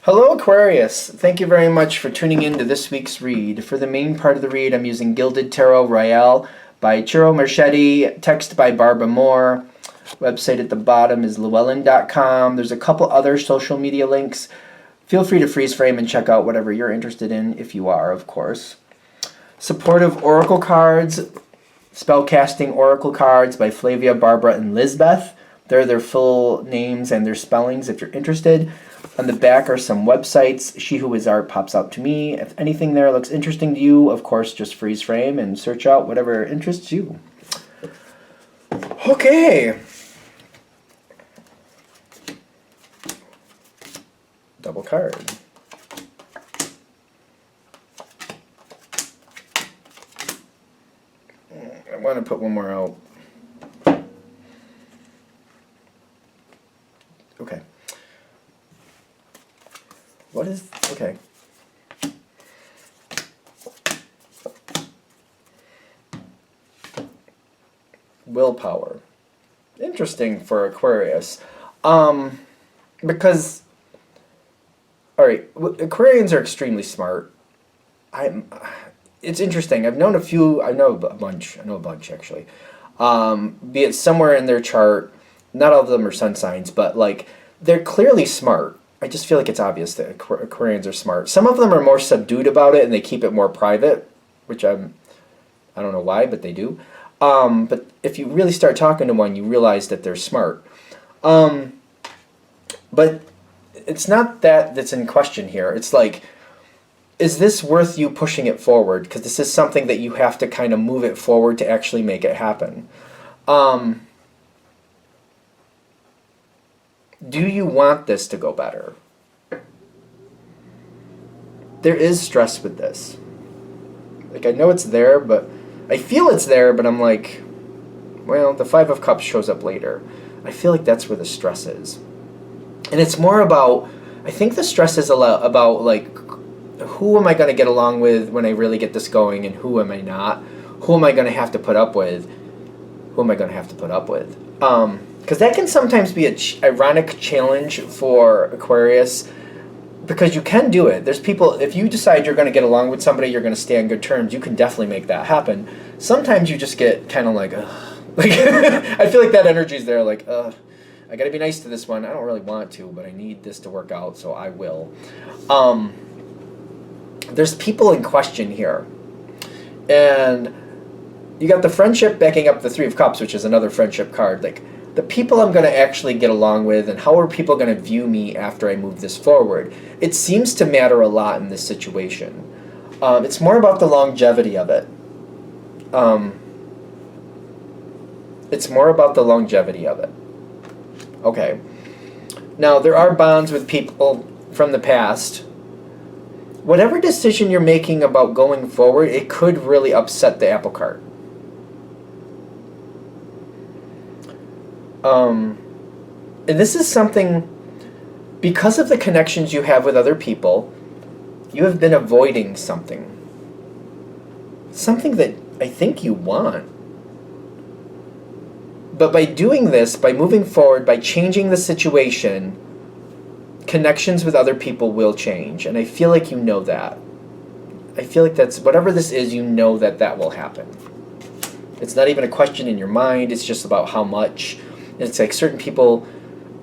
Hello, Aquarius. Thank you very much for tuning in to this week's read. For the main part of the read, I'm using Gilded Tarot Royale by Chiro Marchetti, text by Barbara Moore. Website at the bottom is llewellyn.com. There's a couple other social media links. Feel free to freeze frame and check out whatever you're interested in, if you are, of course. Supportive Oracle cards, Spellcasting Oracle cards by Flavia, Barbara, and Lizbeth. They're their full names and their spellings if you're interested. On the back are some websites. She Who Is Art pops out to me. If anything there looks interesting to you, of course, just freeze frame and search out whatever interests you. Okay. Double card. I want to put one more out. Okay. What is, okay. Willpower. Interesting for Aquarius. Because, all right, Aquarians are extremely smart. It's interesting. I've known I know a bunch actually. Be it somewhere in their chart, not all of them are sun signs, but like, they're clearly smart. I just feel like it's obvious that Aquarians are smart. Some of them are more subdued about it and they keep it more private, which I don't know why, but they do. But if you really start talking to one, you realize that they're smart. But it's not that's in question here. It's like, is this worth you pushing it forward? Because this is something that you have to kind of move it forward to actually make it happen. Do you want this to go better? There is stress with this. Like, I know it's there, but I feel it's there, but I'm like, well, the Five of Cups shows up later. I feel like that's where the stress is. And it's more about, I think the stress is about, like, who am I going to get along with when I really get this going, and who am I not? Who am I going to have to put up with? Who am I going to have to put up with? Because that can sometimes be an ironic challenge for Aquarius, because you can do it. There's people, if you decide you're going to get along with somebody, you're going to stay on good terms, you can definitely make that happen. Sometimes you just get kind of like, ugh. Like, I feel like that energy is there, like, ugh, I got to be nice to this one. I don't really want to, but I need this to work out, so I will. There's people in question here. And you got the friendship backing up the Three of Cups, which is another friendship card. Like, the people I'm going to actually get along with, and how are people going to view me after I move this forward? It seems to matter a lot in this situation. It's more about the longevity of it. It's more about the longevity of it. Okay. Now, there are bonds with people from the past. Whatever decision you're making about going forward, it could really upset the apple cart. And this is something, because of the connections you have with other people, you have been avoiding something. Something that I think you want. But by doing this, by moving forward, by changing the situation, connections with other people will change. And I feel like you know that. I feel like that's, whatever this is, you know that that will happen. It's not even a question in your mind. It's just about how much. It's like certain people,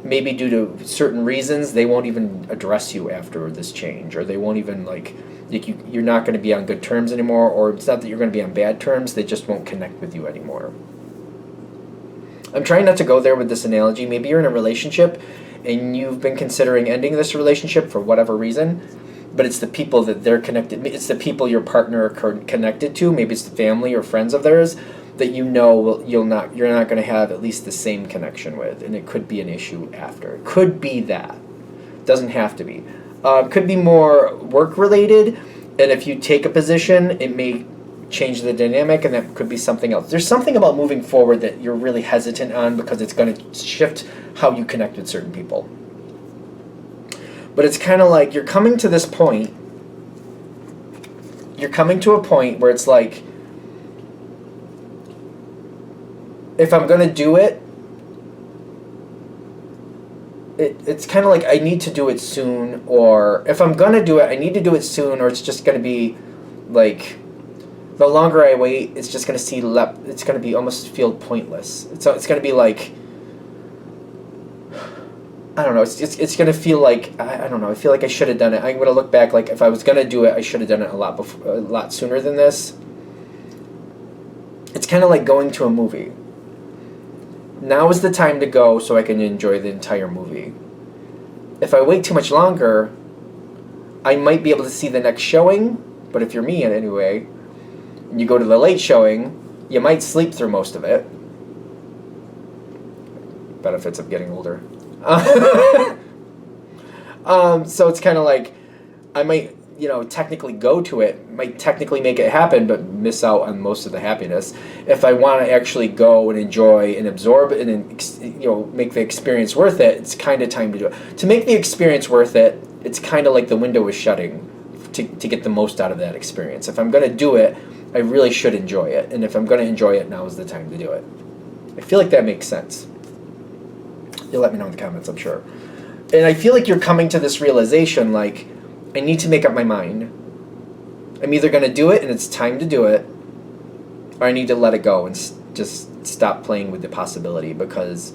maybe due to certain reasons, they won't even address you after this change, or they won't even, like you're not going to be on good terms anymore, or it's not that you're going to be on bad terms, they just won't connect with you anymore. I'm trying not to go there with this analogy. Maybe you're in a relationship and you've been considering ending this relationship for whatever reason, but it's the people that they're connected, it's the people your partner are connected to, maybe it's the family or friends of theirs, that you know you're not going to have at least the same connection with, and it could be an issue after. It could be that. Doesn't have to be. It could be more work related, and if you take a position, it may change the dynamic, and that could be something else. There's something about moving forward that you're really hesitant on because it's going to shift how you connect with certain people. But it's kind of like you're coming to this point. You're coming to a point where it's like, if I'm going to do it, it's kind of like I need to do it soon, or if I'm gonna do it, I need to do it soon, or it's just gonna be like the longer I wait, it's just gonna it's gonna be almost feel pointless. It's gonna be like, I don't know. It's gonna feel like I don't know. I feel like I should have done it. I'm gonna look back like if I was gonna do it, I should have done it a lot sooner than this. It's kind of like going to a movie. Now is the time to go so I can enjoy the entire movie. If I wait too much longer, I might be able to see the next showing, but if you're me in any way, and you go to the late showing, you might sleep through most of it. Benefits of getting older. So it's kind of like I might, technically go to it, might technically make it happen, but miss out on most of the happiness. If I want to actually go and enjoy and absorb and make the experience worth it, it's kind of time to do it. To make the experience worth it, it's kind of like the window is shutting to get the most out of that experience. If I'm going to do it, I really should enjoy it. And if I'm going to enjoy it, now is the time to do it. I feel like that makes sense. You'll let me know in the comments, I'm sure. And I feel like you're coming to this realization, like, I need to make up my mind. I'm either going to do it and it's time to do it, or I need to let it go and just stop playing with the possibility, because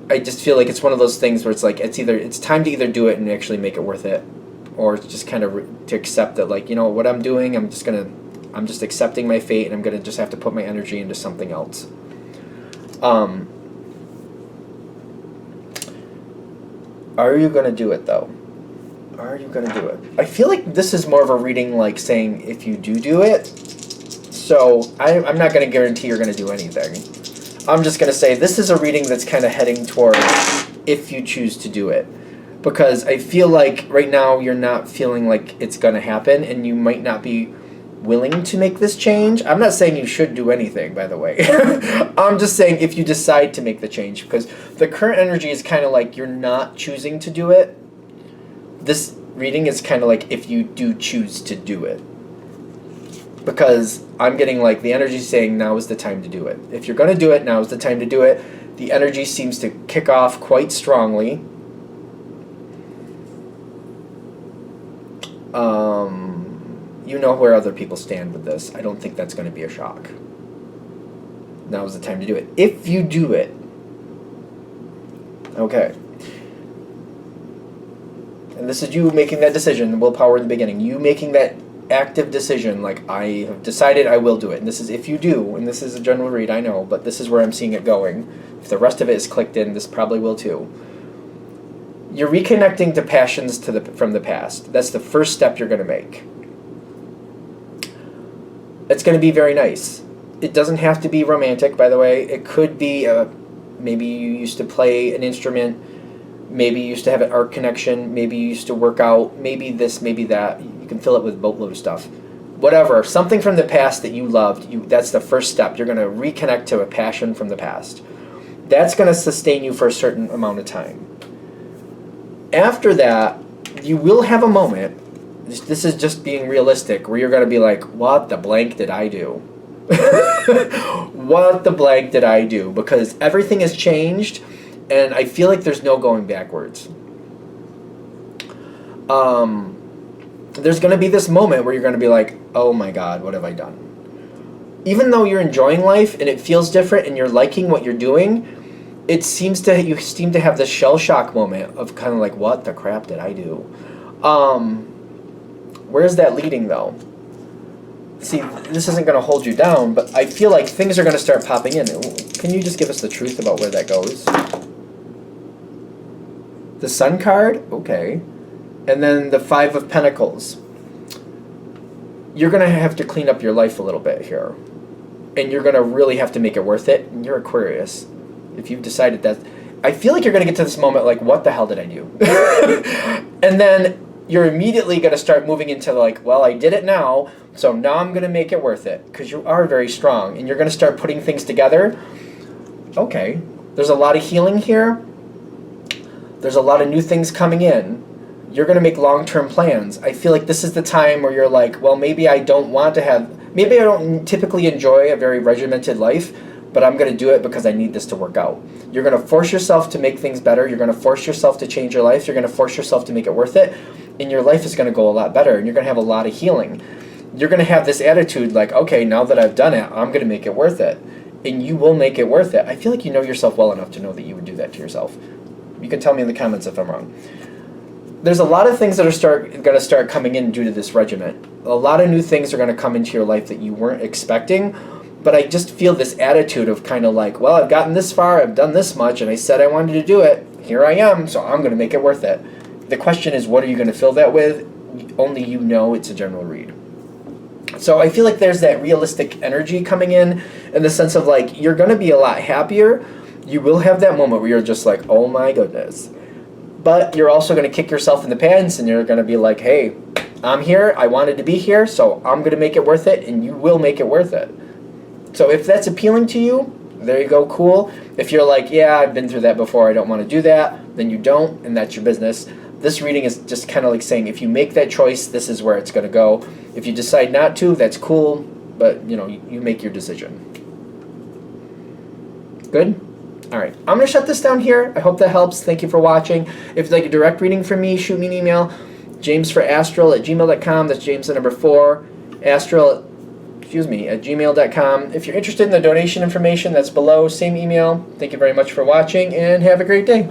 I just feel like it's one of those things where it's like it's time to either do it and actually make it worth it, or it's just kind of to accept that, like, what I'm doing, I'm just accepting my fate, and I'm going to just have to put my energy into something else. Are you going to do it, though? Are you going to do it? I feel like this is more of a reading like saying if you do it. So I'm not going to guarantee you're going to do anything. I'm just going to say this is a reading that's kind of heading towards if you choose to do it. Because I feel like right now you're not feeling like it's going to happen, and you might not be willing to make this change. I'm not saying you should do anything, by the way. I'm just saying if you decide to make the change, because the current energy is kind of like you're not choosing to do it. This reading is kind of like if you do choose to do it. Because I'm getting like the energy saying now is the time to do it. If you're going to do it, now is the time to do it. The energy seems to kick off quite strongly. You know where other people stand with this. I don't think that's going to be a shock. Now is the time to do it. If you do it. Okay. And this is you making that decision, willpower in the beginning. You making that active decision, like, I have decided I will do it. And this is if you do, and this is a general read, I know, but this is where I'm seeing it going. If the rest of it is clicked in, this probably will too. You're reconnecting to passions from the past. That's the first step you're going to make. It's going to be very nice. It doesn't have to be romantic, by the way. It could be, maybe you used to play an instrument. Maybe you used to have an art connection. Maybe you used to work out. Maybe this, maybe that. You can fill it with a boatload of stuff. Whatever. Something from the past that you loved. That's the first step. You're going to reconnect to a passion from the past. That's going to sustain you for a certain amount of time. After that, you will have a moment. This is just being realistic, where you're going to be like, what the blank did I do? What the blank did I do? Because everything has changed, and I feel like there's no going backwards. There's going to be this moment where you're going to be like, oh my God, what have I done? Even though you're enjoying life and it feels different and you're liking what you're doing, you seem to have this shell shock moment of kind of like, what the crap did I do? Where's that leading, though? See, this isn't going to hold you down, but I feel like things are going to start popping in. Can you just give us the truth about where that goes? The Sun card? Okay. And then the Five of Pentacles. You're going to have to clean up your life a little bit here. And you're going to really have to make it worth it. And you're Aquarius. If you've decided that. I feel like you're going to get to this moment like, what the hell did I do? And then you're immediately going to start moving into like, well, I did it now, so now I'm going to make it worth it. Because you are very strong. And you're going to start putting things together. Okay. There's a lot of healing here. There's a lot of new things coming in. You're going to make long-term plans. I feel like this is the time where you're like, well, maybe I don't typically enjoy a very regimented life, but I'm going to do it because I need this to work out. You're going to force yourself to make things better. You're going to force yourself to change your life. You're going to force yourself to make it worth it. And your life is going to go a lot better, and you're going to have a lot of healing. You're going to have this attitude like, okay, now that I've done it, I'm going to make it worth it. And you will make it worth it. I feel like you know yourself well enough to know that you would do that to yourself. You can tell me in the comments if I'm wrong. There's a lot of things that are going to start coming in due to this regimen. A lot of new things are going to come into your life that you weren't expecting, but I just feel this attitude of kind of like, well, I've gotten this far, I've done this much, and I said I wanted to do it. Here I am, so I'm going to make it worth it. The question is, what are you going to fill that with? Only you know. It's a general read. So I feel like there's that realistic energy coming in the sense of like, you're going to be a lot happier. You will have that moment where you're just like, oh my goodness. But you're also going to kick yourself in the pants and you're going to be like, hey, I'm here. I wanted to be here, so I'm going to make it worth it, and you will make it worth it. So if that's appealing to you, there you go, cool. If you're like, yeah, I've been through that before, I don't want to do that, then you don't, and that's your business. This reading is just kind of like saying, if you make that choice, this is where it's going to go. If you decide not to, that's cool, but you make your decision. Good? All right, I'm going to shut this down here. I hope that helps. Thank you for watching. If you'd like a direct reading from me, shoot me an email, jamesforastral@gmail.com. That's James the number 4, astral@gmail.com. If you're interested in the donation information, that's below. Same email. Thank you very much for watching, and have a great day.